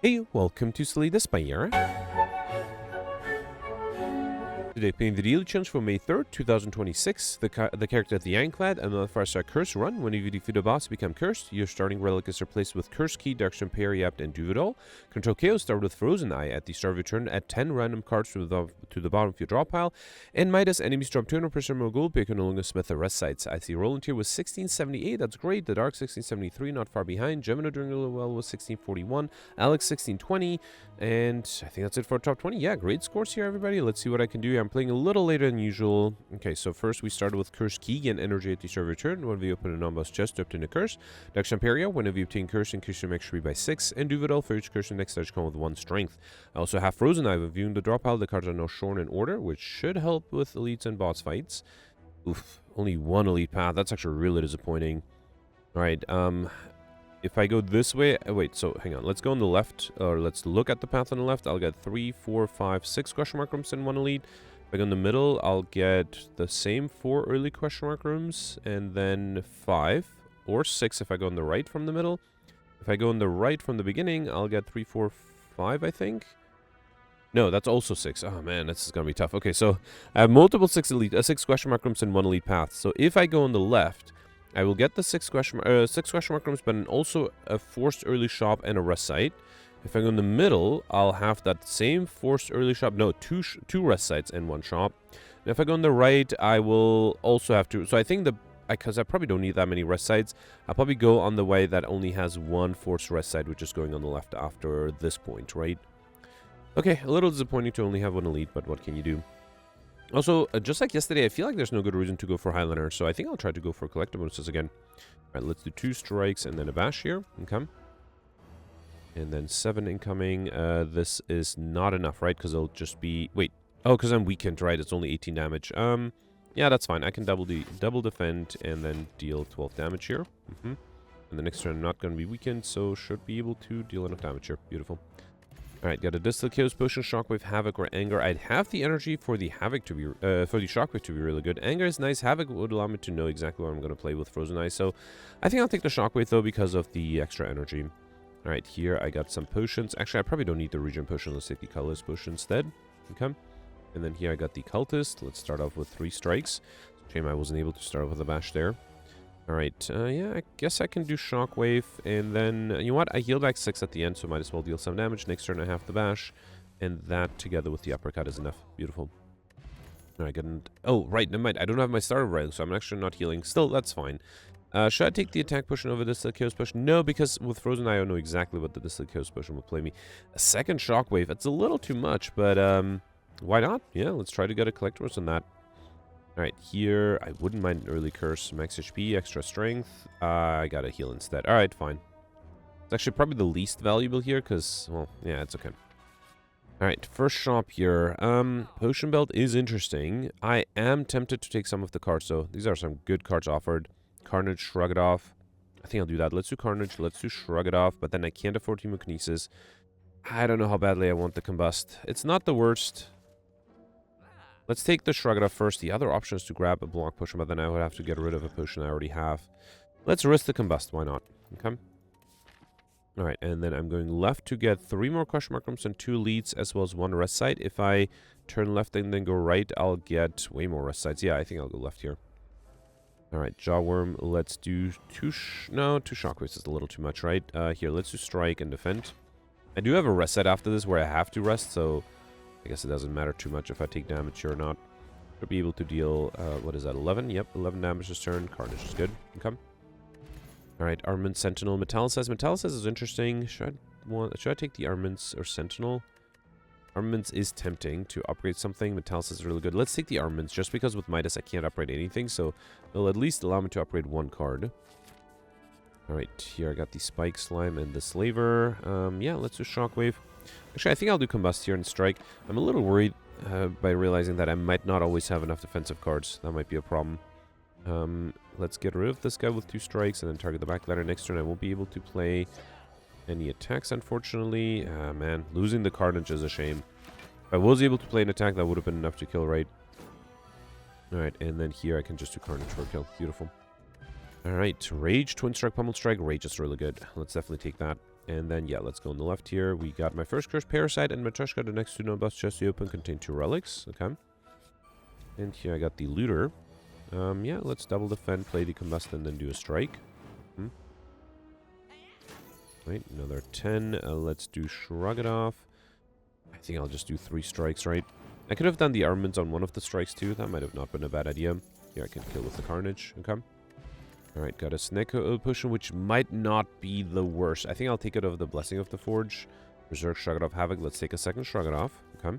Hey, welcome to Slay the Spire. Today playing the daily challenge for May 3rd, 2026. The character the Ironclad and modifiers are Curse Run. When you defeat a boss to become cursed, your starting relic is replaced with Curse Key, Darkstone Periapt, and Duvidal. Control Chaos start with Frozen Eye. At the start of your turn, add 10 random cards to the bottom of your draw pile. And Midas, enemies drop 200% more gold, but you can no longer smith the rest sites. I see rolling tier was 1678, that's great. The Dark 1673, not far behind. Gemini doing really well was 1641. Alex 1620. And I think that's it for top 20. Yeah, great scores here, everybody. Let's see what I can do. I'm playing a little later than usual. Okay, so first we started with Curse Key, gain energy at the start of your turn. Whenever you open a non-boss chest to obtain a curse. Darkstone Periapt, whenever you obtain curse, increase your max 3 by 6. And Duvidal, for each curse, the next stage come with 1 strength. I also have Frozen Eye. When viewing the draw pile, the cards are now shown in order, which should help with elites and boss fights. Oof, only 1 elite path. That's actually really disappointing. Alright, if I go this way, wait, so hang on. Let's go on the left, or let's look at the path on the left. I'll get 3, 4, 5, 6 question mark rooms and 1 elite. If I go in the middle, I'll get the same 4 early question mark rooms, and then 5 or 6 if I go on the right from the middle. If I go on the right from the beginning, I'll get 3, 4, 5, I think. No, that's also 6. Oh man, this is gonna be tough. Okay, so I have multiple 6 question mark rooms and 1 elite path. So if I go on the left, I will get the 6 question mark rooms, but also a forced early shop and a rest site. If I go in the middle, I'll have that same forced early shop. No, two rest sites and 1 shop. And if I go on the right, I will also have to. So I think because I probably don't need that many rest sites, I'll probably go on the way that only has 1 forced rest site, which is going on the left after this point, right? Okay, a little disappointing to only have 1 elite, but what can you do? Also, just like yesterday, I feel like there's no good reason to go for Highlander, so I think I'll try to go for collector bonuses again. Alright, let's do 2 strikes and then a bash here. Okay. And then 7 incoming. This is not enough, right? Because it'll just be... Wait. Oh, because I'm weakened, right? It's only 18 damage. Yeah, that's fine. I can double defend and then deal 12 damage here. And the next turn I'm not going to be weakened, so should be able to deal enough damage here. Beautiful. Alright, got a Distilled Chaos Potion, Shockwave, Havoc, or Anger. I'd have the energy for the Havoc to be, for the Shockwave to be really good. Anger is nice. Havoc would allow me to know exactly what I'm going to play with Frozen Eye. So, I think I'll take the Shockwave, though, because of the extra energy. Alright, here I got some potions. Actually, I probably don't need the Regen Potion. Let's take the Colorless Potion instead. Okay. And then here I got the Cultist. Let's start off with 3 strikes. Shame I wasn't able to start off with a bash there. Alright, yeah, I guess I can do Shockwave, and then, you know what, I heal back 6 at the end, so might as well deal some damage. Next turn I have the bash, and that together with the uppercut is enough. Beautiful. Alright, got an... Oh, right, never mind, I don't have my starter relic, so I'm actually not healing. Still, that's fine. Should I take the attack potion over this Chaos Potion? No, because with Frozen Eye, I know exactly what the Distilled Chaos Potion will play me. A second Shockwave, it's a little too much, but, why not? Yeah, let's try to get a Collector's on that. Alright, here, I wouldn't mind an early curse. Max HP, extra strength. I gotta heal instead. Alright, fine. It's actually probably the least valuable here, because, well, yeah, it's okay. Alright, first shop here. Potion Belt is interesting. I am tempted to take some of the cards, so these are some good cards offered. Carnage, Shrug It Off. I think I'll do that. Let's do Carnage, let's do Shrug It Off, but then I can't afford Hemokinesis. I don't know how badly I want the Combust. It's not the worst. Let's take the Shrug It Off first. The other option is to grab a block potion, but then I would have to get rid of a potion I already have. Let's risk the Combust, why not? Okay. Alright, and then I'm going left to get 3 more question mark rooms and 2 leads, as well as 1 rest site. If I turn left and then go right, I'll get way more rest sites. Yeah, I think I'll go left here. Alright, Jawworm, let's do 2 Shockwaves is a little too much, right? Here, let's do Strike and Defend. I do have a rest site after this where I have to rest, so... I guess it doesn't matter too much if I take damage here or not. Should be able to deal, what is that, 11? Yep, 11 damage this turn. Carnage is good. Okay. Alright, Armament, Sentinel, Metallicized. Metallicized is interesting. Should I take the Armaments or Sentinel? Armaments is tempting to upgrade something. Metallicized is really good. Let's take the Armaments, just because with Midas I can't upgrade anything, so it'll at least allow me to upgrade 1 card. Alright, here I got the Spike Slime and the Slaver. Yeah, let's do Shockwave. Actually, I think I'll do Combust here and Strike. I'm a little worried by realizing that I might not always have enough defensive cards. That might be a problem. Let's get rid of this guy with 2 strikes and then target the back ladder. Next turn I won't be able to play any attacks, unfortunately. Man, losing the Carnage is a shame. If I was able to play an attack, that would have been enough to kill, right? Alright, and then here I can just do Carnage for a kill. Beautiful. Alright, Rage, Twin Strike, Pummel Strike. Rage is really good. Let's definitely take that. And then, yeah, let's go on the left here. We got my first Cursed Parasite and Matryoshka. The next two non-boss chests we open contain 2 relics. Okay. And here I got the Looter. Yeah, let's double defend, play the Combust, and then do a strike. Right, another 10. Let's do Shrug It Off. I think I'll just do 3 strikes, right? I could have done the armaments on one of the strikes too. That might have not been a bad idea. Here I can kill with the Carnage. Okay. Alright, got a Snecko potion, which might not be the worst. I think I'll take it over the Blessing of the Forge. Berserk, Shrug It Off, Havoc. Let's take a second Shrug It Off. Okay.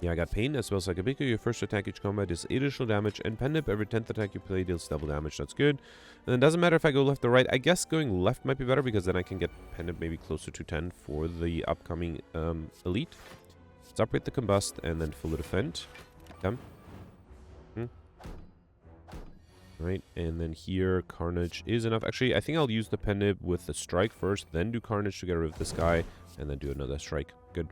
Yeah, I got Pain as well as Sakabiko. Your first attack each combat is 8 additional damage, and Pendip, every 10th attack you play deals double damage. That's good. And then it doesn't matter if I go left or right. I guess going left might be better because then I can get Pendip maybe closer to 10 for the upcoming Elite. Let's upgrade the Combust and then fully defend. Okay. Right, and then here, Carnage is enough. Actually, I think I'll use the Pendip with the Strike first, then do Carnage to get rid of this guy, and then do another Strike. Good.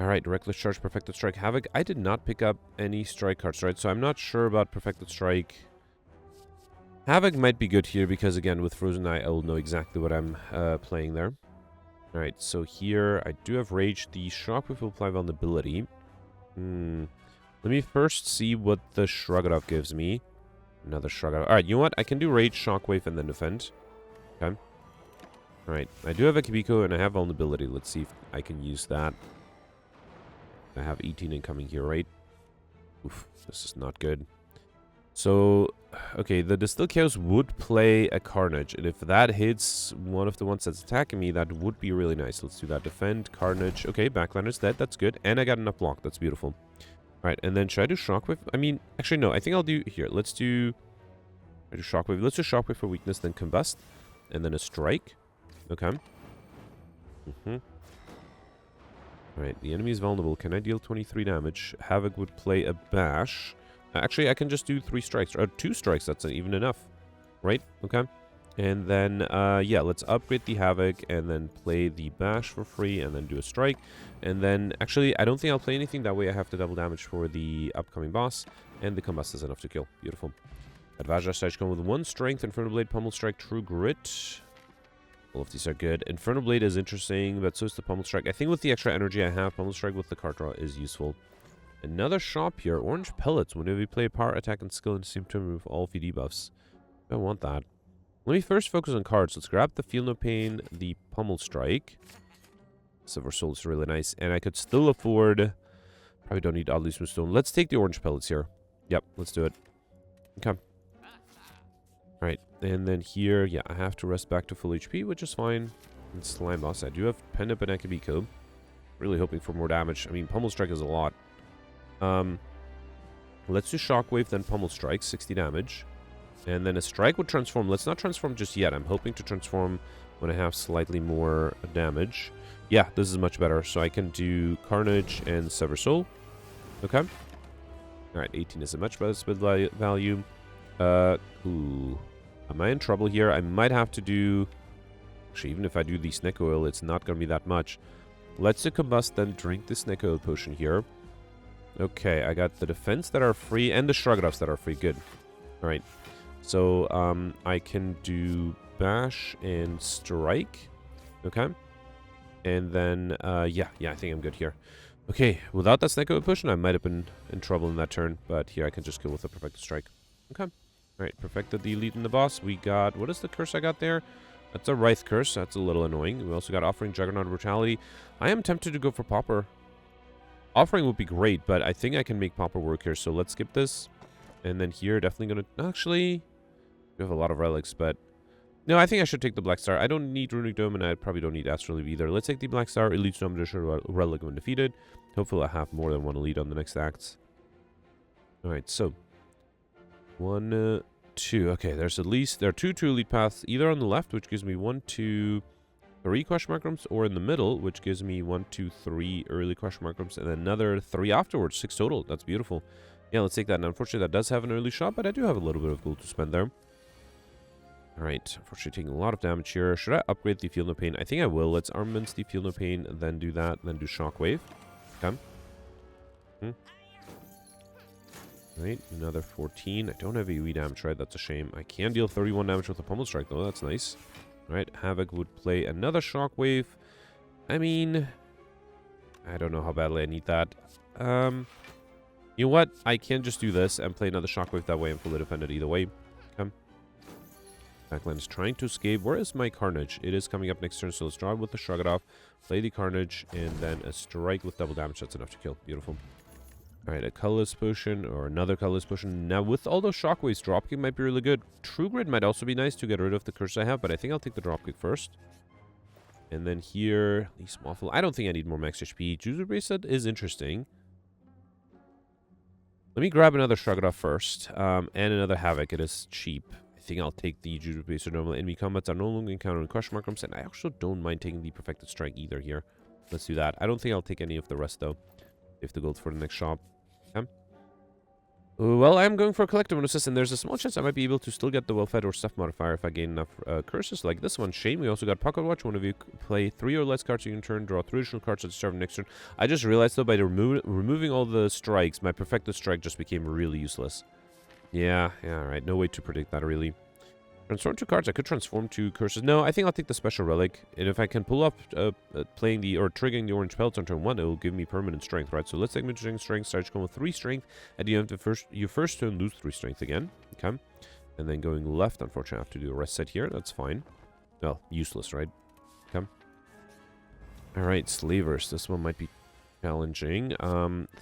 Alright, Reckless Charge, Perfected Strike, Havoc. I did not pick up any Strike cards, right? So I'm not sure about Perfected Strike. Havoc might be good here because, again, with Frozen Eye, I will know exactly what I'm playing there. Alright, so here I do have Rage. The Shockwave will apply vulnerability. Let me first see what the Shrug It Off gives me. Another Shrug It Off. Alright, you know what? I can do Rage, Shockwave, and then defend. Okay. Alright, I do have a Kibiko and I have vulnerability. Let's see if I can use that. I have 18 incoming here, right? Oof, this is not good. So, okay, the Distilled Chaos would play a Carnage, and if that hits one of the ones that's attacking me, that would be really nice. Let's do that. Defend, Carnage. Okay, Backlander's dead. That's good. And I got enough block. That's beautiful. Alright, and then should I do Shockwave? I mean, actually, no. I think I'll do... Here, let's do... I do Shockwave. Let's do Shockwave for weakness, then Combust. And then a Strike. Okay. Alright, the enemy is vulnerable. Can I deal 23 damage? Havoc would play a Bash. Actually, I can just do 3 strikes. Or 2 strikes. That's even enough. Right? Okay. And then, yeah, let's upgrade the Havoc and then play the Bash for free and then do a Strike. And then, actually, I don't think I'll play anything. That way I have to double damage for the upcoming boss. And the Combust is enough to kill. Beautiful. Advaja Stage come with 1 Strength, Infernal Blade, Pummel Strike, True Grit. All of these are good. Infernal Blade is interesting, but so is the Pummel Strike. I think with the extra energy I have, Pummel Strike with the card draw is useful. Another shop here. Orange Pellets. Whenever you play a power, attack, and skill, and seem to remove all VD buffs. I don't want that. Let me first focus on cards. Let's grab the Feel No Pain, the Pummel Strike. Silver Soul is really nice. And I could still afford... Probably don't need Oddly Smooth Stone. Let's take the Orange Pellets here. Yep, let's do it. Okay. Alright, and then here, yeah, I have to rest back to full HP, which is fine. And Slime Boss, I do have Pendip and Akabiko. Really hoping for more damage. I mean, Pummel Strike is a lot. Let's do Shockwave, then Pummel Strike, 60 damage. And then a Strike would transform. Let's not transform just yet. I'm hoping to transform when I have slightly more damage. Yeah, this is much better. So I can do Carnage and Sever Soul. Okay. Alright, 18 is a much better spell value. Ooh. Am I in trouble here? I might have to do... Actually, even if I do the Snake Oil, it's not going to be that much. Let's do Combust, then drink the Snake Oil potion here. Okay, I got the defense that are free and the Shrug It Offs that are free. Good. Alright. So, I can do Bash and Strike. Okay. And then, yeah, I think I'm good here. Okay, without that Snake Oil potion, I might have been in trouble in that turn. But here I can just kill with a Perfected Strike. Okay. Alright, perfected the Elite and the boss. We got... What is the curse I got there? That's a Wraith curse. That's a little annoying. We also got Offering, Juggernaut, Brutality. I am tempted to go for Pauper. Offering would be great, but I think I can make Pauper work here. So let's skip this. And then here, definitely going to... Actually, we have a lot of relics, but... No, I think I should take the Black Star. I don't need Runic Dome, and I probably don't need Astral Leaf either. Let's take the Black Star. Elite Dome, Relic when defeated. Hopefully I'll have more than 1 Elite on the next acts. Alright, so... 1, 2. Okay, there's at least... There are 2 Elite paths, either on the left, which gives me 1, 2, 3 question mark rooms, or in the middle, which gives me 1, 2, 3 early question mark rooms, and another 3 afterwards. 6 total. That's beautiful. Yeah, let's take that. And unfortunately, that does have an early shot, but I do have a little bit of gold to spend there. Alright, unfortunately taking a lot of damage here. Should I upgrade the Feel No Pain? I think I will. Let's Armaments the Feel No Pain, then do that, then do Shockwave. Okay. Right, another 14. I don't have AoE damage, right? That's a shame. I can deal 31 damage with a Pummel Strike, though. That's nice. Right, Havoc would play another Shockwave. I mean, I don't know how badly I need that. You know what? I can just do this and play another Shockwave that way and fully defended either way. Come. Backland is trying to escape. Where is my Carnage? It is coming up next turn, so let's draw it with the Shrug It Off. Play the Carnage, and then a strike with double damage. That's enough to kill. Beautiful. Alright, a Colorless Potion, or another Colorless Potion. Now, with all those Shockwaves, Dropkick might be really good. True Grit might also be nice to get rid of the curse I have, but I think I'll take the Dropkick first. And then here, Least Awful. I don't think I need more max HP. Juicer Bracelet is interesting. Let me grab another Shrug It Off first, and another Havoc. It is cheap. I think I'll take the Juicer Bracelet. Normal enemy combats are no longer encountering Crush Markers, and I also don't mind taking the Perfected Strike either here. Let's do that. I don't think I'll take any of the rest, though. If the gold for the next shop. Okay. Well, I'm going for a Collective Assist, and there's a small chance I might be able to still get the Well-Fed or Stuff modifier if I gain enough curses like this one. Shame. We also got Pocket Watch. One of you play 3 or less cards you can turn, draw 3 additional cards at the start of next turn. I just realized, though, by removing all the strikes, my Perfected Strike just became really useless. Yeah, alright. No way to predict that, really. Transform 2 cards. I could transform 2 curses. No, I think I'll take the Special Relic. And if I can pull off playing the, or triggering the Orange Pelt on turn 1, it will give me permanent strength, right? So let's take Strength, start going with 3 strength. At the end of your first turn, lose 3 strength again. Okay. And then going left, unfortunately, I have to do a rest set here. That's fine. Well, useless, right? Okay. Alright, Slavers. This one might be challenging.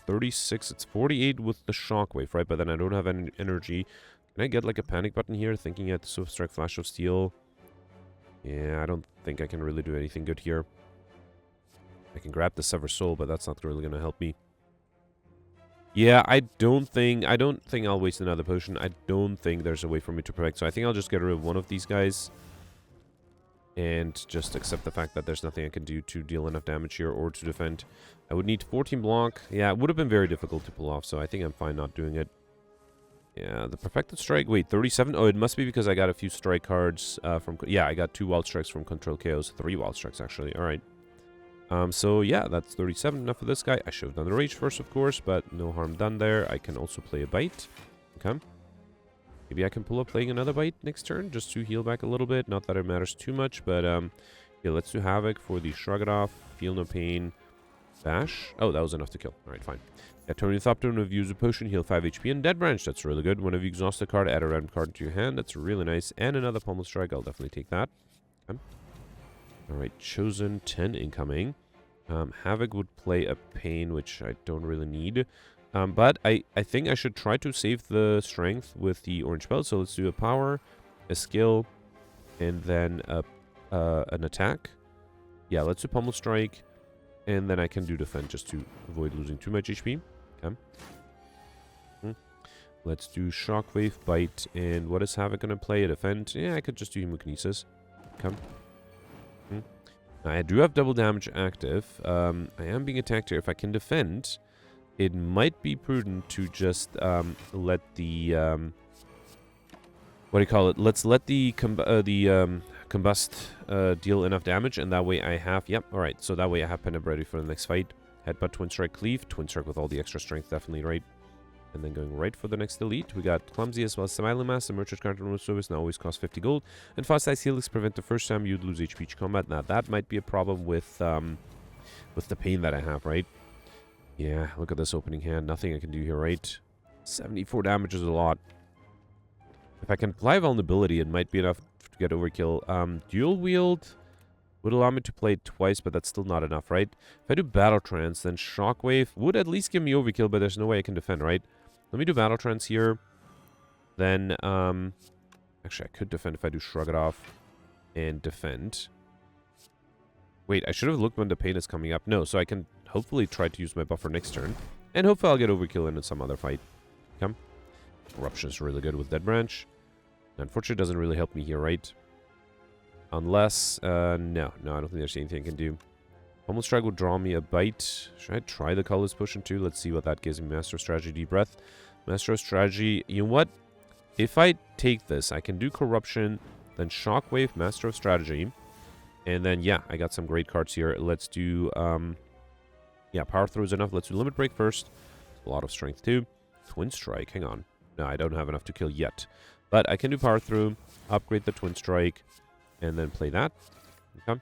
36, it's 48 with the Shockwave, right? But then I don't have any energy. Can I get like a panic button here, thinking at the Swift Strike, Flash of Steel? Yeah, I don't think I can really do anything good here. I can grab the Sever Soul, but that's not really going to help me. Yeah, I don't think I'll waste another potion. I don't think there's a way for me to protect, so I think I'll just get rid of one of these guys. And just accept the fact that there's nothing I can do to deal enough damage here or to defend. I would need 14 block. Yeah, it would have been very difficult to pull off, so I think I'm fine not doing it. Yeah, the Perfected Strike. Wait, 37? Oh, it must be because I got a few strike cards from... Yeah, I got 2 Wild Strikes from Control KOs. 3 Wild Strikes, actually. Alright. So, yeah, that's 37. Enough for this guy. I should have done the Rage first, of course, but no harm done there. I can also play a Bite. Okay. Maybe I can pull up playing another Bite next turn, just to heal back a little bit. Not that it matters too much, but, yeah, let's do Havoc for the Shrug It Off. Feel no pain. Bash. Oh, that was enough to kill. Alright, fine. Yeah, turn your top turn of use a potion, heal 5 HP, and Dead Branch. That's really good. Whenever you exhaust a card, add a random card to your hand. That's really nice. And another Pommel Strike. I'll definitely take that. Okay. Alright, Chosen 10 incoming. Havoc would play a Pain, which I don't really need. But I think I should try to save the strength with the Orange Belt. So let's do a Power, a Skill, and then an attack. Yeah, let's do Pommel Strike. And then I can do Defend just to avoid losing too much HP. Okay. Let's do Shockwave, Bite, and what is Havoc going to play? A Defend? Yeah, I could just do Hemokinesis. Okay. Now, I do have double damage active. I am being attacked here. If I can defend, it might be prudent to just let the... what do you call it? Let's let the Combust deal enough damage, and that way I have... Yep, alright. So that way I have Penib ready for the next fight. Headbutt, Twin Strike, Cleave. Twin Strike with all the extra strength, definitely right. And then going right for the next elite, we got Clumsy as well as Smiling Mass. The Merchant card removal service now always costs 50 gold. And Fast Ice Helix prevent the first time you'd lose HP each combat. Now that might be a problem with the pain that I have, right? Yeah, look at this opening hand. Nothing I can do here, right? 74 damage is a lot. If I can apply Vulnerability, it might be enough to get overkill. Dual Wield would allow me to play it twice, but that's still not enough, right? If I do Battle Trance, then Shockwave would at least give me overkill, but there's no way I can defend, right? Let me do Battle Trance here. Then, actually, I could defend if I do Shrug It Off and defend. Wait, I should have looked when the pain is coming up. No, so I can hopefully try to use my buffer next turn. And hopefully I'll get overkill in some other fight. Come. Corruption is really good with Dead Branch. Unfortunately, it doesn't really help me here, right? Unless, no, I don't think there's anything I can do. Pommel Strike will draw me a Bite. Should I try the Colorless Potion too? Let's see what that gives me. Master of Strategy, Deep Breath. Master of Strategy, you know what? If I take this, I can do Corruption, then Shockwave, Master of Strategy. And then, yeah, I got some great cards here. Let's do, yeah, Power Throw is enough. Let's do Limit Break first. A lot of strength too. Twin Strike, hang on. No, I don't have enough to kill yet. But I can do Power Through, upgrade the Twin Strike, And then play that. Okay.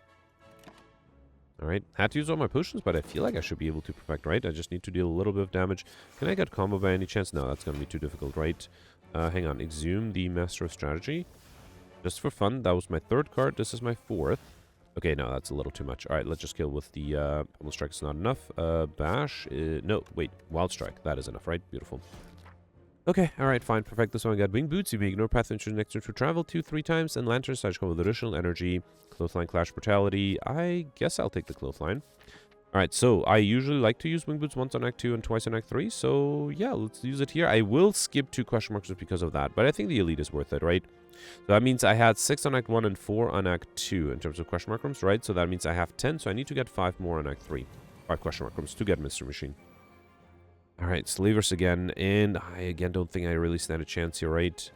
Alright. Had to use all my potions, but I feel like I should be able to perfect, right? I just need to deal a little bit of damage. Can I get combo by any chance? No, that's going to be too difficult, right? Hang on. Exhume the Master of Strategy. Just for fun. That was my 3rd card. This is my 4th. Okay, no, that's a little too much. Alright, let's just kill with the Pummel Strike. It's not enough. Bash. No, wait. Wild Strike. That is enough, right? Beautiful. Okay, alright, fine. Perfect. This one I got Wing Boots. You may ignore path into next turn to travel 2-3 times. And Lantern Sledge come with additional energy. Clothesline Clash Brutality. I guess I'll take the Clothesline. Alright, so I usually like to use Wing Boots once on Act 2 and twice on Act 3. So yeah, let's use it here. I will skip 2 question marks just because of that. But I think the Elite is worth it, right? So that means I had 6 on Act 1 and 4 on Act 2 in terms of question mark rooms, right? So that means I have 10. So I need to get 5 more on Act 3. 5 question mark rooms to get Mr. Machine. Alright, Slavers again, and I again don't think I really stand a chance here, right?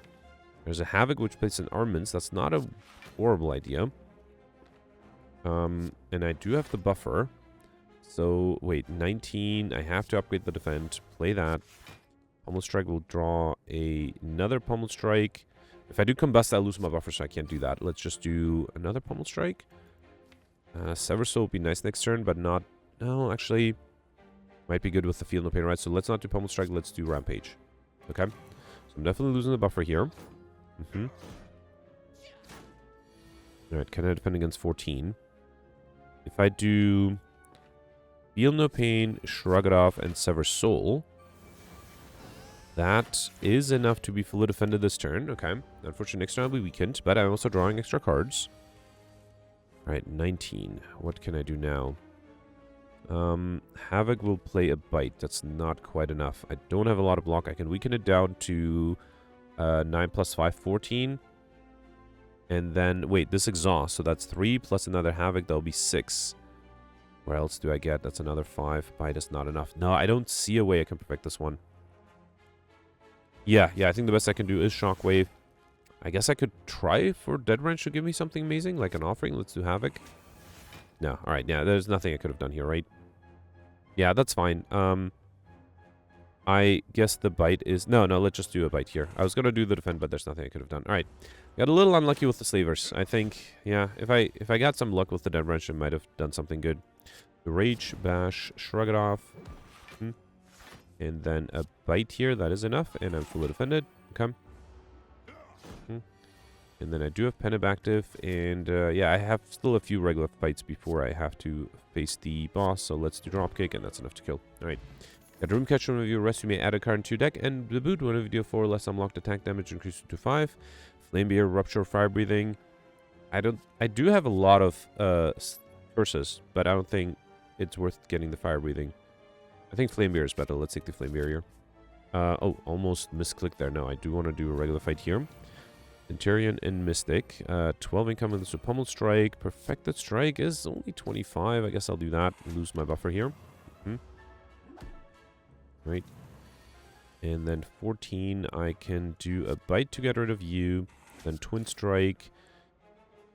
There's a Havoc which plays in armaments. That's not a horrible idea. And I do have the buffer. So, wait, 19. I have to upgrade the defend. Play that. Pummel Strike will draw another Pummel Strike. If I do Combust, I'll lose my buffer, so I can't do that. Let's just do another Pummel Strike. Sever Soul would be nice next turn, but not... No, actually... Might be good with the Feel No Pain, right? So let's not do Pummel Strike, let's do Rampage. Okay? So I'm definitely losing the buffer here. Alright, can I defend against 14? If I do Feel No Pain, Shrug It Off, and Sever Soul, that is enough to be fully defended this turn. Okay. Unfortunately, next turn I'll be weakened, but I'm also drawing extra cards. Alright, 19. What can I do now? Havoc will play a Bite. That's not quite enough. I don't have a lot of block. I can weaken it down to 9 plus 5, 14. And then, wait, this exhaust. So that's 3 plus another Havoc. That'll be 6. Where else do I get? That's another 5. Bite is not enough. No, I don't see a way I can perfect this one. Yeah, I think the best I can do is Shockwave. I guess I could try for Dead Wrench to give me something amazing, like an offering. Let's do Havoc. No, alright, yeah, there's nothing I could have done here, right? Yeah, that's fine. I guess the Bite is... No, let's just do a Bite here. I was going to do the defend, but there's nothing I could have done. Alright, got a little unlucky with the Slavers. I think, yeah, if I got some luck with the Dead Wrench, I might have done something good. Rage, Bash, Shrug It Off. And then a Bite here, that is enough, and I'm fully defended. Okay. And then I do have Pen active, and yeah, I have still a few regular fights before I have to face the boss, so let's do Dropkick, and that's enough to kill. Alright. Got Dreamcatcher. One of your rest, you may add a card into your deck, and the boot, one of you deal 4 less unlocked attack damage increases to 5. Flamebeer, Rupture, Fire Breathing. I do have a lot of curses, but I don't think it's worth getting the Fire Breathing. I think Flamebeer is better. Let's take the Flamebeer here. Oh, almost misclicked there. No, I do want to do a regular fight here. Centurion and Mystic. 12 income with the Pummel Strike. Perfected Strike is only 25. I guess I'll do that. Lose my buffer here. Right. And then 14, I can do a Bite to get rid of you. Then Twin Strike.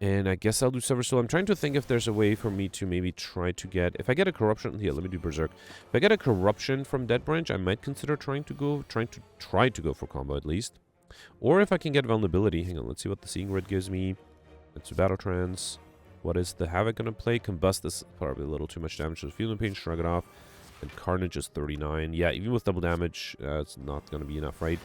And I guess I'll do Sever Soul. I'm trying to think if there's a way for me to maybe try to get... If I get a Corruption... Here, let me do Berserk. If I get a Corruption from Dead Branch, I might consider try to go for combo at least. Or if I can get Vulnerability. Hang on, let's see what the Seeing Red gives me. It's a Battle Trance. What is the Havoc going to play? Combust is probably a little too much damage. So Feel No Pain, Shrug It Off. And Carnage is 39. Yeah, even with double damage, it's not going to be enough, right?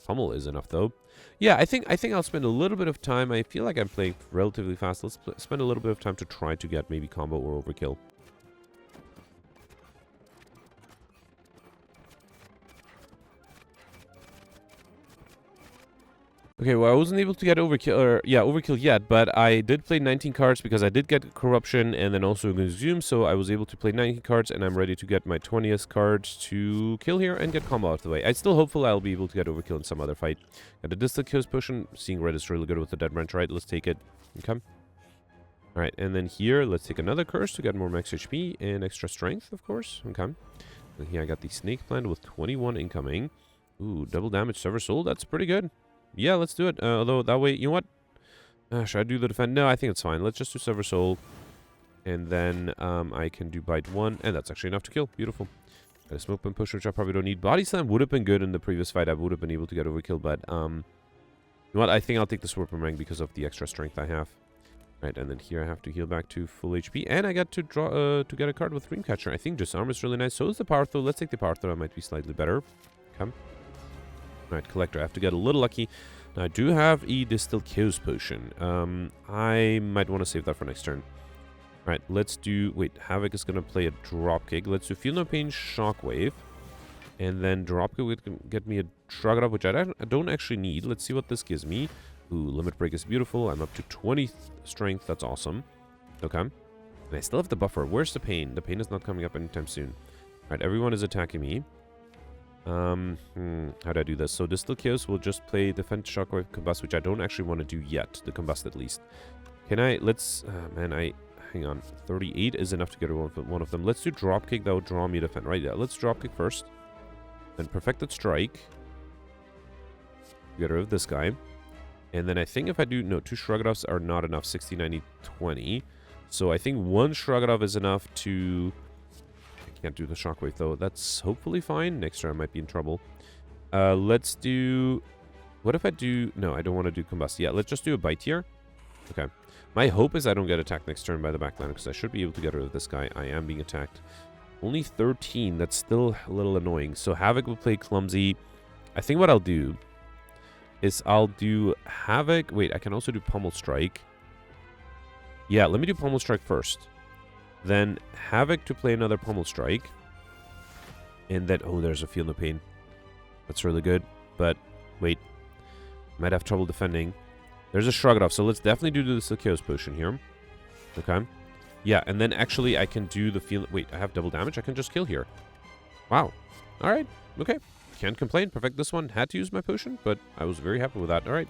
Pummel is enough, though. Yeah, I think I'll spend a little bit of time. I feel like I'm playing relatively fast. Let's spend a little bit of time to try to get maybe combo or overkill. Okay, well, I wasn't able to get overkill yet, but I did play 19 cards because I did get Corruption and then also Consume, so I was able to play 19 cards, and I'm ready to get my 20th card to kill here and get combo out of the way. I'm still hopeful I'll be able to get overkill in some other fight. Got a Distant Kills Potion. Seeing Red is really good with the Dead Branch, right? Let's take it. Okay. Alright, and then here, let's take another Curse to get more max HP and extra strength, of course. Okay. And here I got the Snake Plant with 21 incoming. Ooh, double damage Sever Soul. That's pretty good. Yeah, let's do it. Although, that way, you know what? Should I do the defend? No, I think it's fine. Let's just do Sever Soul. And then I can do Bite 1. And that's actually enough to kill. Beautiful. Got a Smoke Bomb Push, which I probably don't need. Body Slam would have been good in the previous fight. I would have been able to get overkill. But, you know what? I think I'll take the Sword Boomerang because of the extra strength I have. Right, and then here I have to heal back to full HP, and I got to draw to get a card with Dreamcatcher. I think Disarm is really nice. So is the Power Throw. Let's take the Power Throw. It might be slightly better. Come. Right, Collector. I have to get a little lucky. Now, I do have a Distilled Chaos Potion. I might want to save that for next turn. Right, let's do... Wait, Havoc is going to play a Dropkick. Let's do Feel No Pain, Shockwave. And then Dropkick would get me a Shrug It Off, which I don't actually need. Let's see what this gives me. Ooh, Limit Break is beautiful. I'm up to 20 strength. That's awesome. Okay. And I still have the buffer. Where's the pain? The pain is not coming up anytime soon. Alright, everyone is attacking me. How do I do this? So Distilled Chaos will just play Defend, Shockwave, Combust, which I don't actually want to do yet. The Combust at least. Can I... Let's... Hang on. 38 is enough to get one of them. Let's do Dropkick. That will draw me Defend. Right, yeah. Let's Dropkick first. Then Perfected Strike. Get rid of this guy. And then I think if I do... No, 2 Shrug It Offs are not enough. 60, 90, 20. So I think 1 Shrug It Off is enough to... I can't do the Shockwave, though. That's hopefully fine. Next turn I might be in trouble. Let's do... What if I do... No, I don't want to do Combust. Yeah, let's just do a Bite here. Okay. My hope is I don't get attacked next turn by the backliner, because I should be able to get rid of this guy. I am being attacked. Only 13. That's still a little annoying. So Havoc will play Clumsy. I think what I'll do... is I'll do Havoc. Wait, I can also do Pummel Strike. Yeah, let me do Pummel Strike first. Then Havoc to play another Pummel Strike. And then... Oh, there's a Feel No Pain. That's really good. But, wait. Might have trouble defending. There's a Shrug It Off, so let's definitely do the Chaos Potion here. Okay. Yeah, and then actually I can do the Feel... Wait, I have double damage? I can just kill here. Wow. Alright. Okay. Can't complain. Perfect this one. Had to use my potion, but I was very happy with that. All right.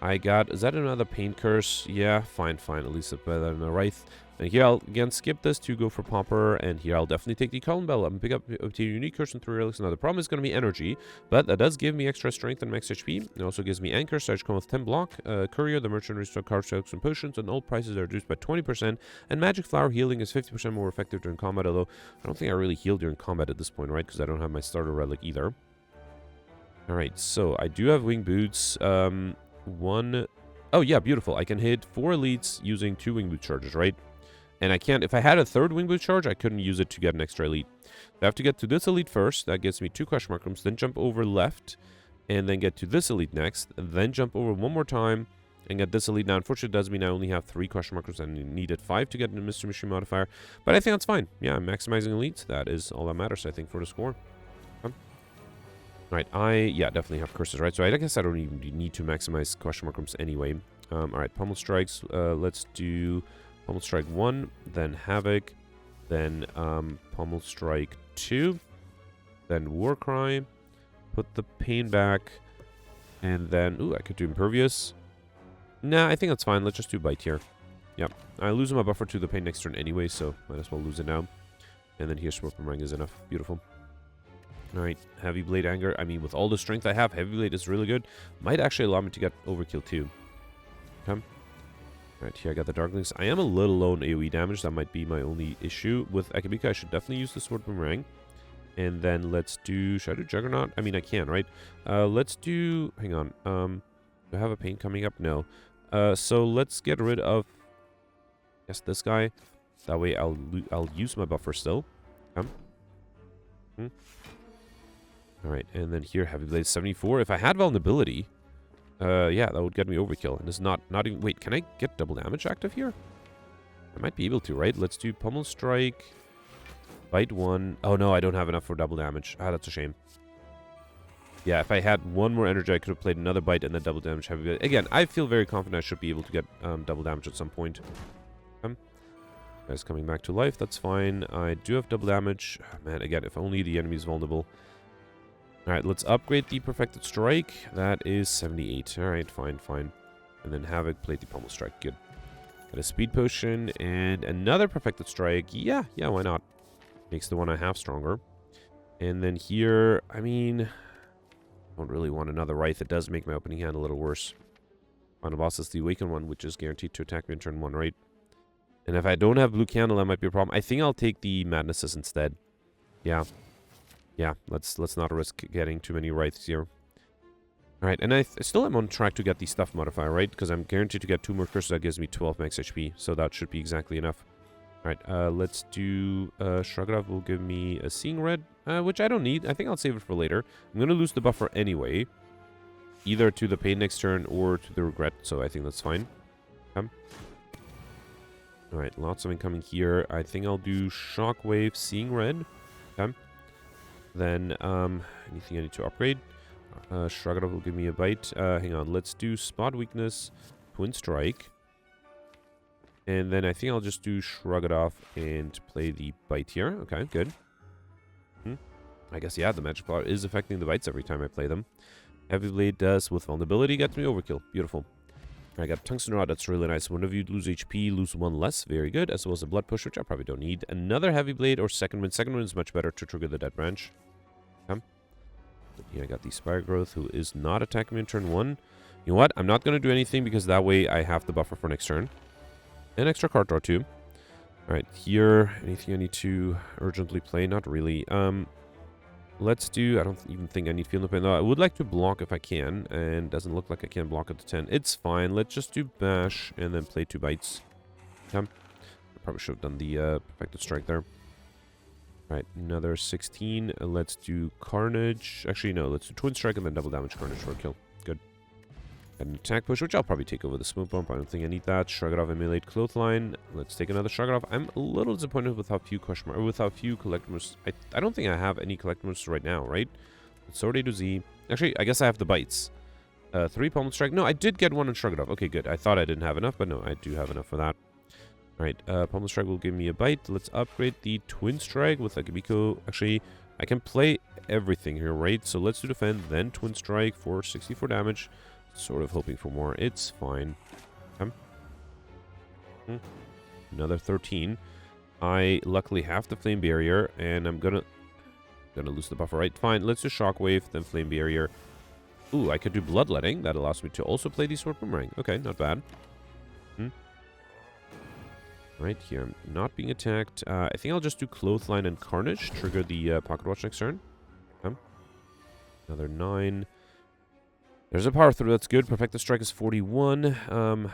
I got... Is that another Pain Curse? Yeah, fine, fine. At least it's better than a Wraith. And here I'll, again, skip this to go for Pomper. And here I'll definitely take the Column Bell. I'm going to pick up, obtain a unique curse and 3 relics. Now, the problem is going to be energy, but that does give me extra strength and max HP. It also gives me Anchor, so I should come with 10 block. Courier, the merchant restore card stocks and potions, and all prices are reduced by 20%. And Magic Flower healing is 50% more effective during combat, although I don't think I really heal during combat at this point, right? Because I don't have my starter relic either. Alright, so I do have Wing Boots. Oh, yeah, beautiful. I can hit 4 elites using 2 Wing Boot charges, right? And I can't... If I had a 3rd Wing Boot charge, I couldn't use it to get an extra elite. I have to get to this elite first. That gets me 2 question mark rooms. Then jump over left. And then get to this elite next. And then jump over one more time. And get this elite. Now, unfortunately, it does mean I only have 3 question mark rooms. I needed 5 to get the Mystery Machine modifier. But I think that's fine. Yeah, I'm maximizing elites. That is all that matters, I think, for the score. Alright, yeah, definitely have curses, right? So I guess I don't even need to maximize question mark rooms anyway. Alright, Pummel Strikes. Let's do Pummel Strike 1, then Havoc, then Pummel Strike 2, then Warcry, put the Pain back, and then... Ooh, I could do Impervious. Nah, I think that's fine. Let's just do Bite here. Yep. I lose my buffer to the Pain next turn anyway, so might as well lose it now. And then here, Sword Boomerang is enough. Beautiful. Alright, Heavy Blade Anger. I mean, with all the strength I have, Heavy Blade is really good. Might actually allow me to get Overkill too. Okay. Alright, here I got the Darklings. I am a little low on AoE damage. That might be my only issue. With Akabika, I should definitely use the Sword Boomerang. And then let's do... Should I do Juggernaut? I mean, I can, right? Let's do... Hang on. Do I have a Pain coming up? No. So let's get rid of... Yes, this guy. That way I'll use my buffer still. Come. Alright, and then here, Heavy Blade 74. If I had Vulnerability, yeah, that would get me Overkill. And it's not even... Wait, can I get double damage active here? I might be able to, right? Let's do Pummel Strike, Bite 1. Oh, no, I don't have enough for double damage. Ah, that's a shame. Yeah, if I had one more energy, I could have played another Bite and then double damage Heavy Blade. Again, I feel very confident I should be able to get double damage at some point. Guys coming back to life, that's fine. I do have double damage. Oh, man, again, if only the enemy is vulnerable. Alright, let's upgrade the Perfected Strike. That is 78. Alright, fine, fine. And then Havoc, play the Pummel Strike. Good. Got a Speed Potion and another Perfected Strike. Yeah, why not? Makes the one I have stronger. And then here, I mean... I don't really want another Wraith. It does make my opening hand a little worse. Final boss is the Awakened one, which is guaranteed to attack me in turn 1, right? And if I don't have Blue Candle, that might be a problem. I think I'll take the Madnesses instead. Yeah. Yeah, let's not risk getting too many Wraiths here. Alright, and I still am on track to get the stuff modifier, right? Because I'm guaranteed to get 2 more curses that gives me 12 max HP. So that should be exactly enough. Alright, let's do... Shrug It Off will give me a Seeing Red, which I don't need. I think I'll save it for later. I'm going to lose the buffer anyway. Either to the Pain next turn or to the Regret, so I think that's fine. Alright, lots of incoming here. I think I'll do Shockwave, Seeing Red. Okay. Then, anything I need to upgrade? Shrug It Off will give me a bite. Hang on, let's do Spot Weakness, Twin Strike. And then I think I'll just do Shrug It Off and play the bite here. Okay, good. I guess, yeah, the magic power is affecting the bites every time I play them. Heavy Blade does with vulnerability, gets me overkill. Beautiful. I got Tungsten Rod, that's really nice. Whenever you lose HP, lose 1 less. Very good. As well as a Blood Push, which I probably don't need. Another Heavy Blade or Second Wind. Second Wind is much better to trigger the Dead Branch. Okay. Here I got the Spire Growth, who is not attacking me in turn 1. You know what? I'm not going to do anything because that way I have the buffer for next turn. An extra card draw too. Alright, here, anything I need to urgently play? Not really. Let's do, I don't even think I need Feel No Pain. No, I would like to block if I can, and doesn't look like I can block at the 10. It's fine. Let's just do Bash and then play 2 bites. I probably should have done the Perfected Strike there. Alright, another 16. Let's do Carnage. Actually, no, let's do Twin Strike and then double damage Carnage for a kill. Good. An attack push, which I'll probably take over the Smoke Bomb. I don't think I need that. Shrug It Off, Emulate Clothesline. Let's take another Shrug It Off. I'm a little disappointed with how few collectibles. I don't think I have any collectibles right now, right? Sword A to Z. Actually, I guess I have the bites. 3 Pummel Strike. No, I did get 1 on Shrug It Off. Okay, good. I thought I didn't have enough, but no, I do have enough for that. Alright, Pummel Strike will give me a bite. Let's upgrade the Twin Strike with Akabiko. Actually, I can play everything here, right? So let's do Defend, then Twin Strike for 64 damage. Sort of hoping for more. It's fine. Another 13. I luckily have the Flame Barrier, and I'm gonna lose the buffer, right? Fine, let's do Shockwave, then Flame Barrier. Ooh, I could do Bloodletting. That allows me to also play the Sword Boomerang. Okay, not bad. Right, here I'm not being attacked. I think I'll just do Clothesline and Carnage. Trigger the Pocket Watch next turn. Another 9. There's a Power Through, that's good. Perfected Strike is 41.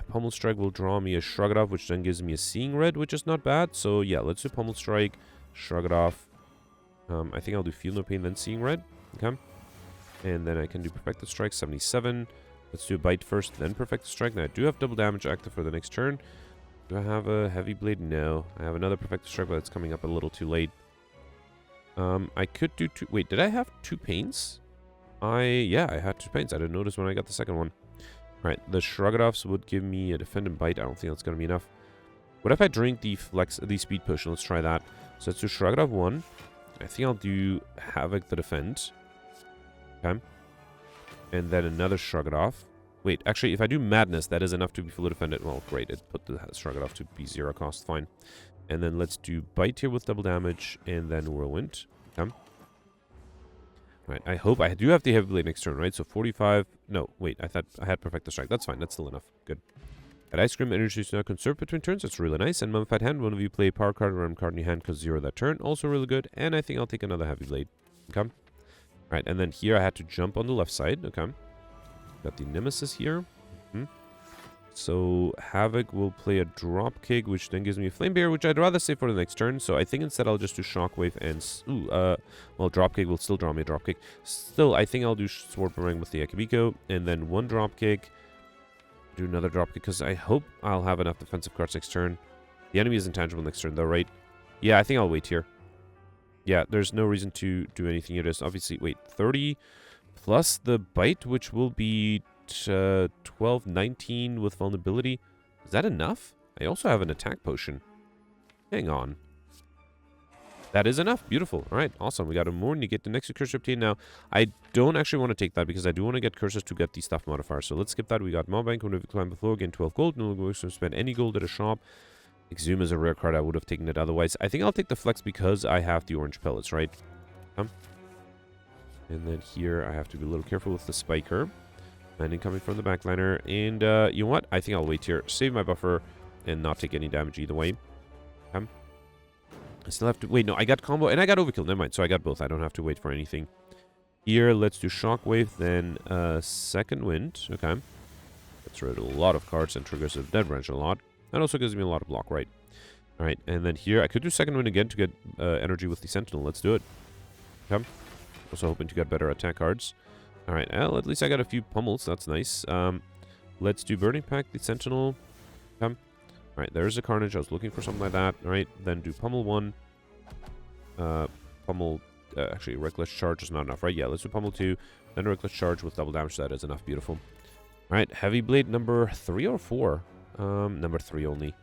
Pummel Strike will draw me a Shrug It Off, which then gives me a Seeing Red, which is not bad. So yeah, let's do Pummel Strike, Shrug It Off. I think I'll do Feel No Pain, then Seeing Red. Okay. And then I can do Perfected Strike, 77. Let's do a Bite first, then Perfected Strike. Now I do have double damage active for the next turn. Do I have a Heavy Blade? No. I have another Perfected Strike, but it's coming up a little too late. I could do 2... Wait, did I have 2 Pains? Yeah, I had 2 Pains. I didn't notice when I got the second one. Alright, the Shrug It Offs would give me a Defend and Bite. I don't think that's going to be enough. What if I drink the Speed Potion? Let's try that. So let's do Shrug It Off 1. I think I'll do Havoc the Defend. Okay. And then another Shrug It Off. Wait, actually, if I do Madness, that is enough to be fully defended. Well, great. It put the Shrug It Off to be 0 cost. Fine. And then let's do Bite here with double damage. And then Whirlwind. Okay. Right, I hope I do have the Heavy Blade next turn, right? So 45. No, wait, I thought I had Perfected Strike. That's fine. That's still enough. Good. At Ice Cream, energy is now conserved between turns. That's really nice. And Mummified Hand, one of you play a power card or random card in your hand because 0 that turn. Also really good. And I think I'll take another Heavy Blade. Okay. Right, and then here I had to jump on the left side. Okay. Got the Nemesis here. So Havoc will play a Drop Kick, which then gives me a Flame Barrier, which I'd rather save for the next turn. So I think instead I'll just do Shockwave and... well, Drop Kick will still draw me a Drop Kick. Still, I think I'll do Sword Boomerang with the Akabiko, and then 1 Drop Kick. Do another Drop Kick, because I hope I'll have enough defensive cards next turn. The enemy is intangible next turn, though, right? Yeah, I think I'll wait here. Yeah, there's no reason to do anything here. Just obviously, wait, 30 plus the Bite, which will be 12, 19 with vulnerability. Is that enough? I also have an attack potion. Hang on. That is enough. Beautiful. All right, awesome. We got a more, and you get the next curse obtained. Now, I don't actually want to take that because I do want to get curses to get the stuff modifier. So let's skip that. We got Mob Bank. Whenever you climb the floor, gain 12 gold. No longer to spend any gold at a shop. Exhume is a rare card. I would have taken it otherwise. I think I'll take the Flex because I have the orange pellets, right? And then here I have to be a little careful with the Spiker. Landing coming from the backliner. And you know what? I think I'll wait here. Save my buffer and not take any damage either way. I still have to... Wait, no. I got combo and I got overkill. Never mind. So I got both. I don't have to wait for anything. Here, let's do Shockwave, then Second Wind. Okay. Gets rid of a lot of cards and triggers the Dead Branch a lot. And also gives me a lot of block, right? Alright, and then here, I could do Second Wind again to get energy with the Sentinel. Let's do it. Okay. Also hoping to get better attack cards. Alright, well, at least I got a few pummels. That's nice. Let's do Burning Pack, the Sentinel. Okay. Alright, there's a Carnage. I was looking for something like that. Alright, then do Pummel 1. Pummel... actually, Reckless Charge is not enough, right? Yeah, let's do Pummel 2. Then Reckless Charge with double damage. That is enough. Beautiful. Alright, Heavy Blade number 3 or 4? Number 3 only.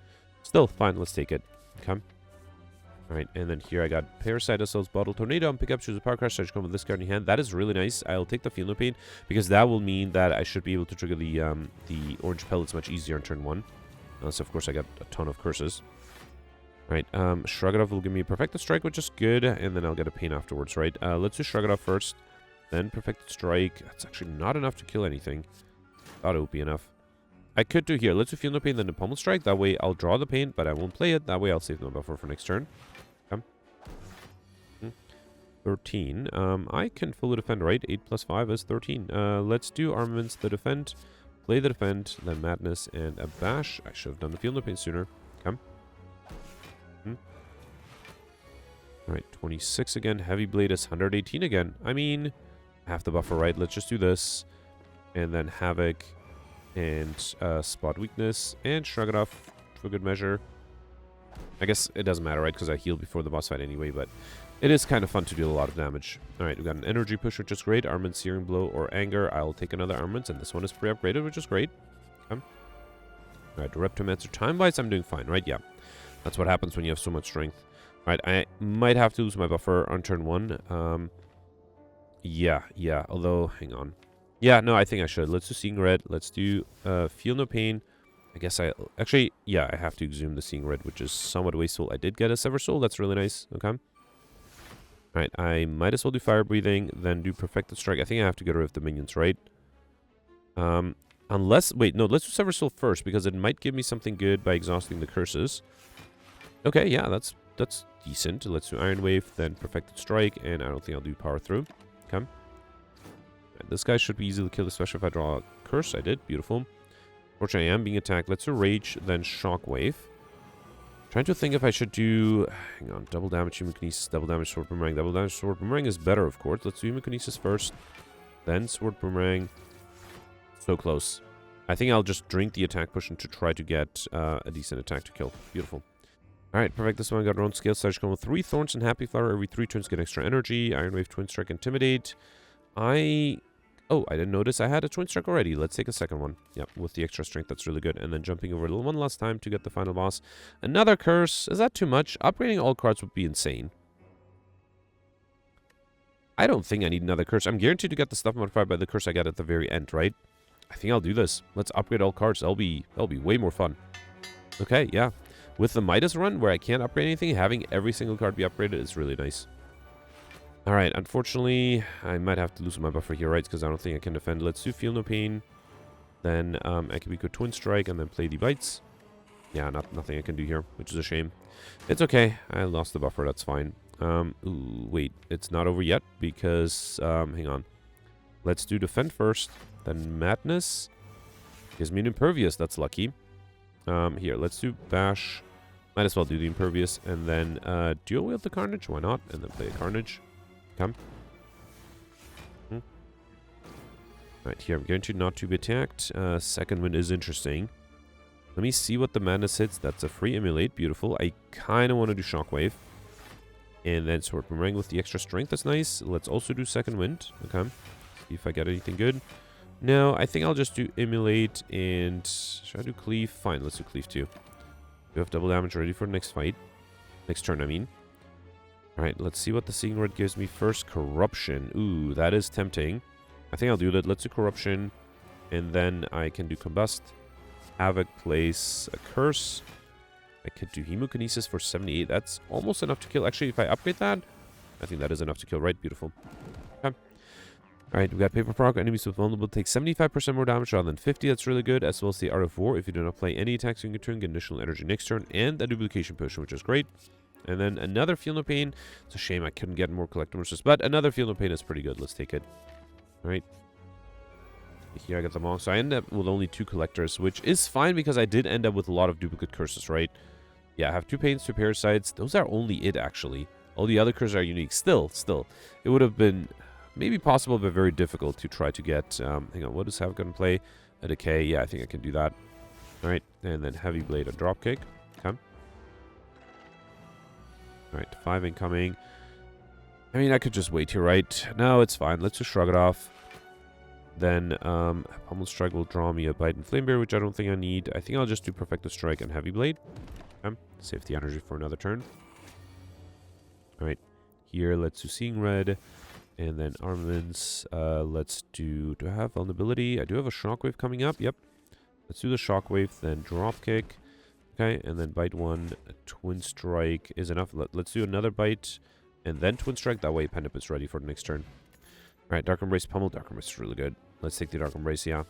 Still, fine. Let's take it. Okay. Alright, and then here I got Parasite, Assaults, Bottle, Tornado, and pick up, choose a Power Crash, Charge, come with this card in your hand. That is really nice. I'll take the Feel No Pain, because that will mean that I should be able to trigger the Orange Pellets much easier on turn 1. Unless, of course, I got a ton of curses. Right, Shrug It Off will give me a Perfected Strike, which is good, and then I'll get a Pain afterwards, right? Let's do Shrug It Off first, then Perfected Strike. That's actually not enough to kill anything. Thought it would be enough. I could do here. Let's do Feel No Pain, then the Pummel Strike. That way I'll draw the Pain, but I won't play it. That way I'll save no buffer for next turn. 13. I can fully defend, right? 8 plus 5 is 13. Let's do Armaments, the Defend, play the Defend, then Madness, and a Bash. I should have done the Feel No Pain sooner. Come. Alright, 26 again. Heavy Blade is 118 again. I mean, half the buffer, right? Let's just do this. And then Havoc, and Spot Weakness, and Shrug It Off for good measure. I guess it doesn't matter, right? Because I healed before the boss fight anyway, but it is kind of fun to deal a lot of damage. Alright, we've got an Energy Push, which is great. Armament, Searing Blow, or Anger. I'll take another Armament, and this one is pre-upgraded, which is great. Okay. Alright, Reptomancer Time Bites, I'm doing fine, right? Yeah. That's what happens when you have so much strength. Alright, I might have to lose my buffer on turn 1. Yeah. Although, hang on. Yeah, no, I think I should. Let's do Seeing Red. Let's do Feel No Pain. I guess I... Actually, yeah, I have to exhume the Seeing Red, which is somewhat wasteful. I did get a Sever Soul. That's really nice. Okay. Alright, I might as well do Fire Breathing, then do Perfected Strike. I think I have to get rid of the minions, right? Unless... Wait, no, let's do Sever Soul first, because it might give me something good by exhausting the curses. Okay, yeah, that's decent. Let's do Iron Wave, then Perfected Strike, and I don't think I'll do Power Through. Okay. Right, this guy should be easily killed, especially if I draw a curse. I did. Beautiful. Fortunately, I am being attacked. Let's do Rage, then Shockwave. Trying to think if I should do... Hang on. Double damage, Hemokinesis, double damage, Sword Boomerang. Double damage, Sword Boomerang is better, of course. Let's do Hemokinesis first, then Sword Boomerang. So close. I think I'll just drink the attack potion to try to get a decent attack to kill. Beautiful. Alright, perfect. This one got our own scale. Slash come with 3 Thorns and Happy Flower. Every 3 turns get extra energy. Iron Wave, Twin Strike, Intimidate. Oh, I didn't notice I had a Twin Strike already. Let's take a second one. Yep, with the extra strength, that's really good. And then jumping over one last time to get the final boss. Another curse. Is that too much? Upgrading all cards would be insane. I don't think I need another curse. I'm guaranteed to get the stuff modified by the curse I got at the very end, right? I think I'll do this. Let's upgrade all cards. That'll be way more fun. Okay, yeah. With the Midas run, where I can't upgrade anything, having every single card be upgraded is really nice. Alright, unfortunately, I might have to lose my buffer here, right? Because I don't think I can defend. Let's do Feel No Pain. Then Akibiko Twin Strike, and then play the Bites. Yeah, nothing I can do here, which is a shame. It's okay. I lost the buffer. That's fine. Ooh, wait. It's not over yet, because... hang on. Let's do Defend first. Then Madness. Gives me an Impervious. That's lucky. Here, let's do Bash. Might as well do the Impervious. And then Dual Wield the Carnage. Why not? And then play a Carnage. Come. Right, here I'm going to not to be attacked. Second Wind is interesting. Let me see what the Madness hits. That's a free Emulate. Beautiful. I kind of want to do Shockwave. And then Sword Boomerang with the extra strength. That's nice. Let's also do Second Wind. Okay. See if I get anything good. No, I think I'll just do Emulate and... Should I do Cleave? Fine, let's do Cleave too. We have double damage ready for the next fight. Next turn, I mean. Alright, let's see what the Seeing Red gives me first. Corruption. Ooh, that is tempting. I think I'll do that. Let's do Corruption. And then I can do Combust. Havoc, place a Curse. I could do Hemokinesis for 78. That's almost enough to kill. Actually, if I upgrade that, I think that is enough to kill, right? Beautiful. Okay. Alright, we got Paper Proc. Enemies with Vulnerable take 75% more damage rather than 50. That's really good. As well as the Art of War. If you do not play any attacks in your turn, get additional energy next turn. And a Duplication Potion, which is great. And then another Feel No Pain. It's a shame I couldn't get more Collectibles, but another Feel No Pain is pretty good. Let's take it. All right. Here I got them all. So I end up with only 2 collectors, which is fine because I did end up with a lot of duplicate curses, right? Yeah, I have 2 pains, 2 parasites. Those are only it, actually. All the other curses are unique. Still. It would have been maybe possible, but very difficult to try to get... hang on, what does Havoc going to play? A Decay. Yeah, I think I can do that. All right, and then Heavy Blade, a Dropkick. Come. All right, 5 incoming. I mean, I could just wait here, right? No, it's fine. Let's just shrug it off. Then, Pummel Strike will draw me a Bite and Flame Bear, which I don't think I need. I think I'll just do Perfecto Strike and Heavy Blade. Save the energy for another turn. Alright, here, let's do Seeing Red. And then Armaments. Let's do... Do I have Vulnerability? I do have a Shockwave coming up. Yep. Let's do the Shockwave, then Dropkick. Okay, and then Bite 1. Twin Strike is enough. Let's do another Bite, and then Twin Strike. That way, Pendip is ready for the next turn. Alright, Dark Embrace, Pummel. Dark Embrace is really good. Let's take the Dark Embrace, yeah.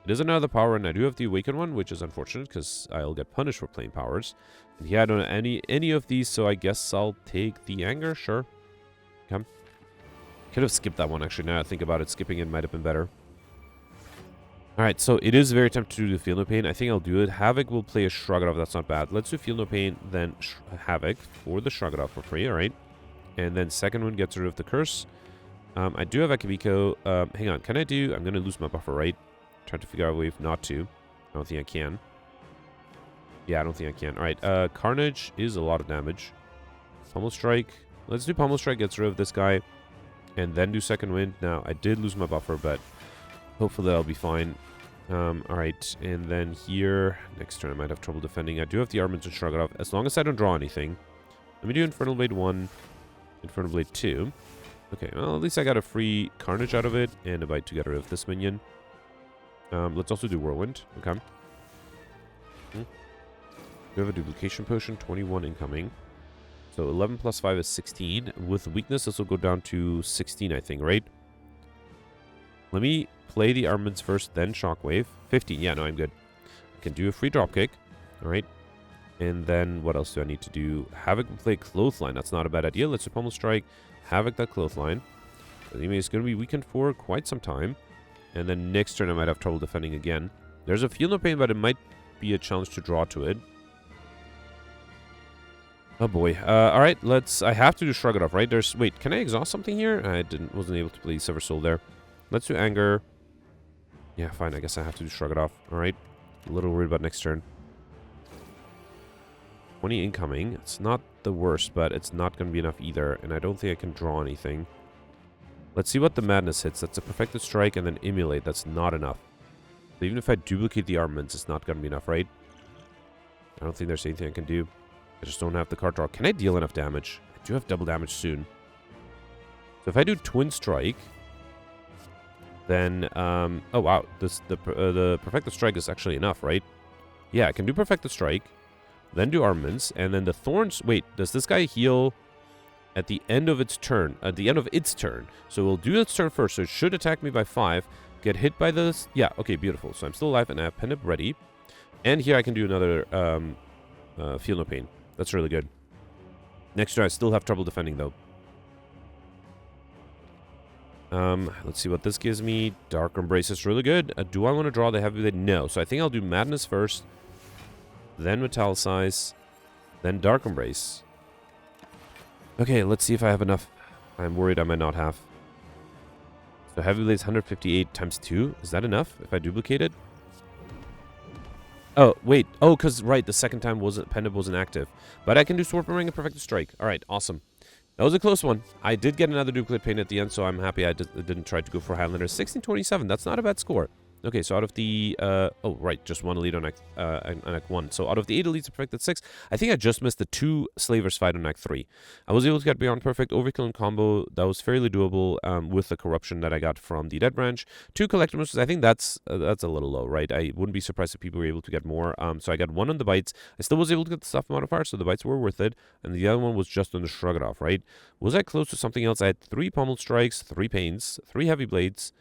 It is another power, and I do have the Awaken one, which is unfortunate, because I'll get punished for playing powers. And yeah, I don't have any of these, so I guess I'll take the Anger, sure. Come. Could have skipped that one, actually, now I think about it. Skipping it might have been better. Alright, so it is very tempting to do the Feel No Pain. I think I'll do it. Havoc will play a Shrug It Off, that's not bad. Let's do Feel No Pain, then Havoc for the Shrug It Off for free, alright. And then second one gets rid of the Curse. I do have Akabiko. Hang on, can I do... I'm going to lose my buffer, right? Trying to figure out a way not to. I don't think I can. Yeah, I don't think I can. Alright, Carnage is a lot of damage. Pummel Strike. Let's do Pummel Strike, gets rid of this guy. And then do Second Wind. Now, I did lose my buffer, but hopefully that'll be fine. Alright, and then here... Next turn I might have trouble defending. I do have the Armaments to Shrug It Off, as long as I don't draw anything. Let me do Infernal Blade 1, Infernal Blade 2. Okay, well, at least I got a free Carnage out of it, and a Bite to get rid of this minion. Let's also do Whirlwind. Okay. We have a Duplication Potion, 21 incoming. So 11 plus 5 is 16. With Weakness, this will go down to 16, I think, right? Let me play the Armaments first, then Shockwave. 15, yeah, no, I'm good. I can do a free Dropkick. Alright. And then, what else do I need to do? Havoc will play Clothesline. That's not a bad idea. Let's do Pummel Strike. Havoc that Clothesline. Anyway, it's going to be weakened for quite some time. And then next turn I might have trouble defending again. There's a Feel No Pain, but it might be a challenge to draw to it. Oh boy. Alright, I have to do Shrug It Off, right? Wait, can I exhaust something here? I wasn't able to play Sever Soul there. Let's do Anger. Yeah, fine. I guess I have to do Shrug It Off. Alright. A little worried about next turn. 20 incoming. It's not the worst, but it's not going to be enough either. And I don't think I can draw anything. Let's see what the Madness hits. That's a Perfected Strike and then Emulate. That's not enough. So even if I duplicate the Armaments, it's not going to be enough, right? I don't think there's anything I can do. I just don't have the card draw. Can I deal enough damage? I do have double damage soon. So if I do Twin Strike, then... oh, wow. The Perfected Strike is actually enough, right? Yeah, I can do Perfected Strike. Then do Armaments, and then the Thorns... Wait, does this guy heal at the end of its turn? At the end of its turn. So we'll do its turn first, so it should attack me by 5. Get hit by this... Yeah, okay, beautiful. So I'm still alive, and I have Pendip ready. And here I can do another Feel No Pain. That's really good. Next turn, I still have trouble defending, though. Let's see what this gives me. Dark Embrace is really good. Do I want to draw the Heavy Blade? No. So I think I'll do Madness first. Then Metallicize, then Dark Embrace. Okay, let's see if I have enough. I'm worried I might not have. So Heavy Blade's 158 times 2. Is that enough if I duplicate it? Oh, wait. Oh, because, right, the second time Pendip wasn't active. But I can do Sword Ring and Perfected Strike. Alright, awesome. That was a close one. I did get another duplicate pain at the end, so I'm happy I didn't try to go for Highlander. 1627, that's not a bad score. Okay, so out of the... oh, right, just one elite on Act 1. So out of the 8 elites of Perfected 6, I think I just missed the 2 Slavers fight on Act 3. I was able to get beyond Perfect, Overkill and Combo. That was fairly doable with the Corruption that I got from the Dead Branch. 2 Collectibles, I think that's a little low, right? I wouldn't be surprised if people were able to get more. So I got 1 on the Bites. I still was able to get the Stuff Modifier, so the Bites were worth it. And the other one was just on the Shrug It Off, right? Was I close to something else? I had 3 Pummel Strikes, 3 Pains, 3 Heavy Blades,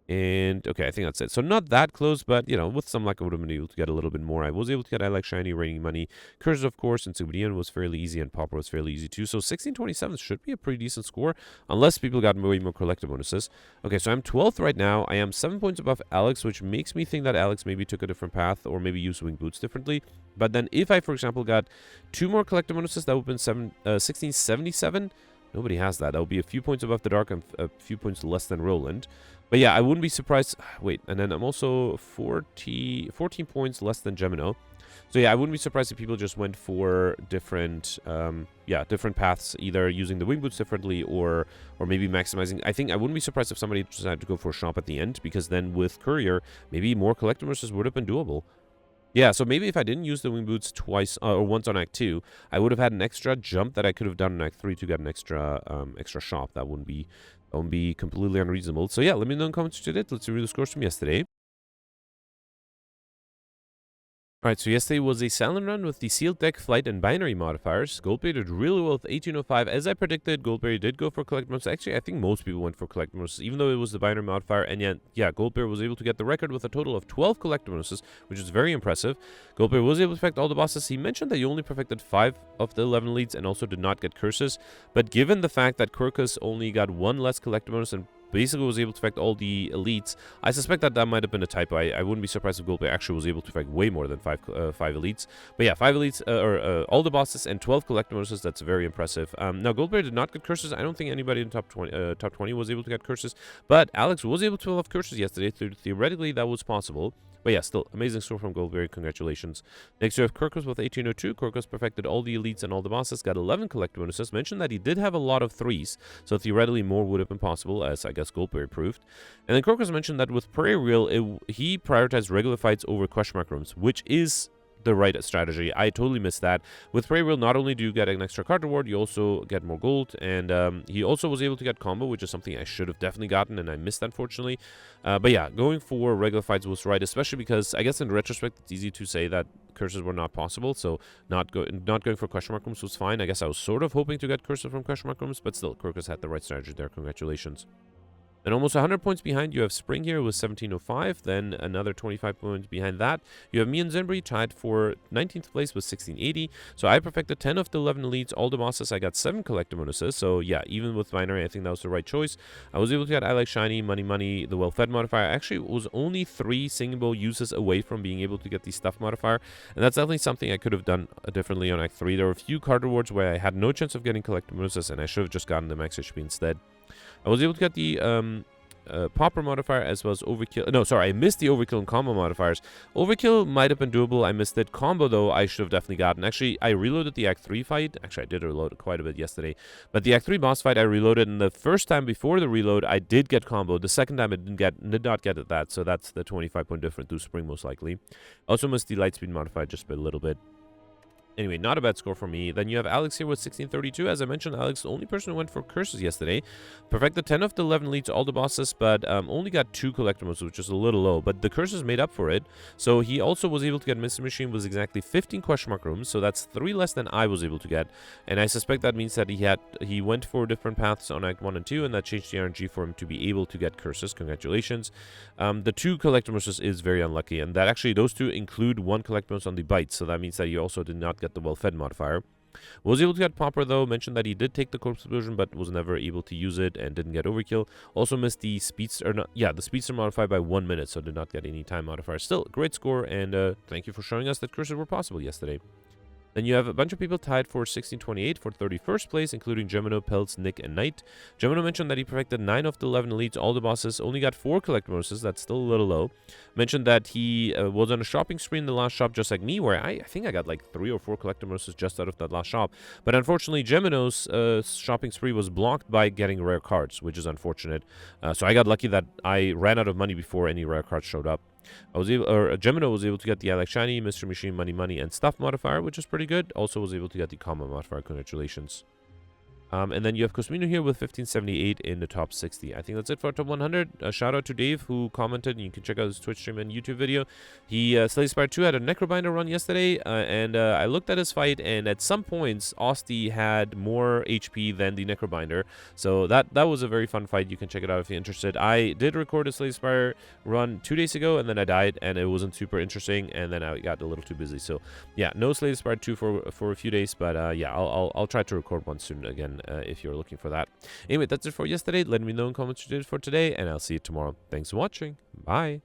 And, okay, I think that's it. So not that close, but, you know, with some luck, I would have been able to get a little bit more. I was able to get I Like Shiny, Raining Money. Cursors, of course, and Subrian was fairly easy, and Popper was fairly easy, too. So 1627 should be a pretty decent score, unless people got way more collector bonuses. Okay, so I'm 12th right now. I am 7 points above Alex, which makes me think that Alex maybe took a different path, or maybe used Wing Boots differently. But then if I, for example, got 2 more collector bonuses, that would have been 1677. Nobody has that. That would be a few points above the Dark and a few points less than Roland. But yeah, I wouldn't be surprised. Wait, and then I'm also 14 points less than Gemino. So yeah, I wouldn't be surprised if people just went for different, different paths, either using the Wing Boots differently or maybe maximizing. I think I wouldn't be surprised if somebody decided to go for a shop at the end, because then with Courier, maybe more collector bonuses would have been doable. Yeah, so maybe if I didn't use the Wing Boots twice or once on Act 2, I would have had an extra jump that I could have done in Act 3 to get an extra shop. That wouldn't be completely unreasonable. So yeah, let me know in the comments what you did. Let's review the scores from yesterday. Alright, so yesterday was a silent run with the sealed deck, flight, and binary modifiers. Goldberry did really well with 1805. As I predicted, Goldberry did go for collectibles. Actually, I think most people went for collectibles, even though it was the binary modifier. And yet, yeah, Goldberry was able to get the record with a total of 12 collectibles, which is very impressive. Goldberry was able to perfect all the bosses. He mentioned that he only perfected 5 of the 11 leads and also did not get curses. But given the fact that Kirkus only got 1 less collectibles and basically was able to affect all the elites, I suspect that might have been a typo. I wouldn't be surprised if Goldberry actually was able to affect way more than 5 elites. But yeah, 5 elites, all the bosses and 12 collectibles, that's very impressive. Now, Goldberry did not get curses. I don't think anybody in top 20 was able to get curses, but Alex was able to have curses yesterday, so theoretically that was possible. But yeah, still, amazing score from Goldberry. Congratulations. Next, you have Kirkus with 1802. Kirkus perfected all the elites and all the bosses, got 11 collector bonuses. Mentioned that he did have a lot of 3s, so theoretically more would have been possible, as I guess Goldberry proved. And then Kirkus mentioned that with Prairie Real, he prioritized regular fights over question mark rooms, which is the right strategy. I totally missed that. With Prey Wheel, not only do you get an extra card reward, you also get more gold, and he also was able to get combo, which is something I should have definitely gotten, and I missed, unfortunately. But yeah, going for regular fights was right, especially because I guess in retrospect, it's easy to say that curses were not possible, so not going for question mark rooms was fine. I guess I was sort of hoping to get curses from question mark rooms, but still, Kirkus had the right strategy there. Congratulations. And almost 100 points behind, you have Spring here with 1705. Then another 25 points behind that, you have me and Zenbri tied for 19th place with 1680. So I perfected 10 of the 11 leads. All the bosses, I got 7 collector bonuses. So yeah, even with binary, I think that was the right choice. I was able to get I Like Shiny, Money Money, the Well-Fed modifier. Actually, it was only 3 singable uses away from being able to get the Stuff modifier. And that's definitely something I could have done differently on Act 3. There were a few card rewards where I had no chance of getting collector bonuses, and I should have just gotten the max HP instead. I was able to get the Popper modifier as well as Overkill. No, sorry, I missed the Overkill and Combo modifiers. Overkill might have been doable. I missed it. Combo, though, I should have definitely gotten. Actually, I reloaded the Act 3 fight. Actually, I did reload quite a bit yesterday. But the Act 3 boss fight, I reloaded. And the first time before the reload, I did get combo. The second time, I did not get that. So that's the 25-point difference to Spring, most likely. Also missed the Lightspeed modifier just a little bit. Anyway, not a bad score for me. Then you have Alex here with 1632. As I mentioned, Alex, the only person who went for curses yesterday. Perfected 10 of the 11 leads, all the bosses, but only got 2 collectibles, which is a little low. But the curses made up for it. So he also was able to get Mystery Machine, was exactly 15 question mark rooms. So that's 3 less than I was able to get. And I suspect that means that he went for different paths on Act 1 and 2, and that changed the RNG for him to be able to get curses. Congratulations. The 2 collectibles is very unlucky, and that actually those 2 include 1 collectible on the bite. So that means that you also did not get the Well-Fed modifier. Was able to get Popper, though. Mentioned that he did take the Corpse Explosion, but was never able to use it and didn't get Overkill. Also missed the Speedster, the Speedster modified by 1 minute, so did not get any time modifier. Still, great score, and thank you for showing us that curses were possible yesterday. Then you have a bunch of people tied for 1628 for 31st place, including Gemino, Peltz, Nick, and Knight. Gemino mentioned that he perfected 9 of the 11 elites, all the bosses, only got 4 collector bonuses. That's still a little low. Mentioned that he was on a shopping spree in the last shop, just like me, where I think I got like 3 or 4 collector bonuses just out of that last shop. But unfortunately, Gemino's shopping spree was blocked by getting rare cards, which is unfortunate. So I got lucky that I ran out of money before any rare cards showed up. Gemino was able to get the I Like Shiny, Mystery Machine, Money Money, and Stuff modifier, which is pretty good. Also was able to get the Combo modifier. Congratulations. And then you have Cosmino here with 1578 in the top 60. I think that's it for top 100. A shout out to Dave who commented. You can check out his Twitch stream and YouTube video. He Slay Spire 2 had a Necrobinder run yesterday, and I looked at his fight, and at some points Osti had more HP than the Necrobinder. So that was a very fun fight. You can check it out if you're interested. I did record a Slay Spire run 2 days ago, and then I died, and it wasn't super interesting, and then I got a little too busy. So yeah, no Slay Spire 2 for a few days, but yeah, I'll try to record one soon again. If you're looking for that. Anyway, that's it for yesterday. Let me know in comments what you did for today, and I'll see you tomorrow. Thanks for watching. Bye.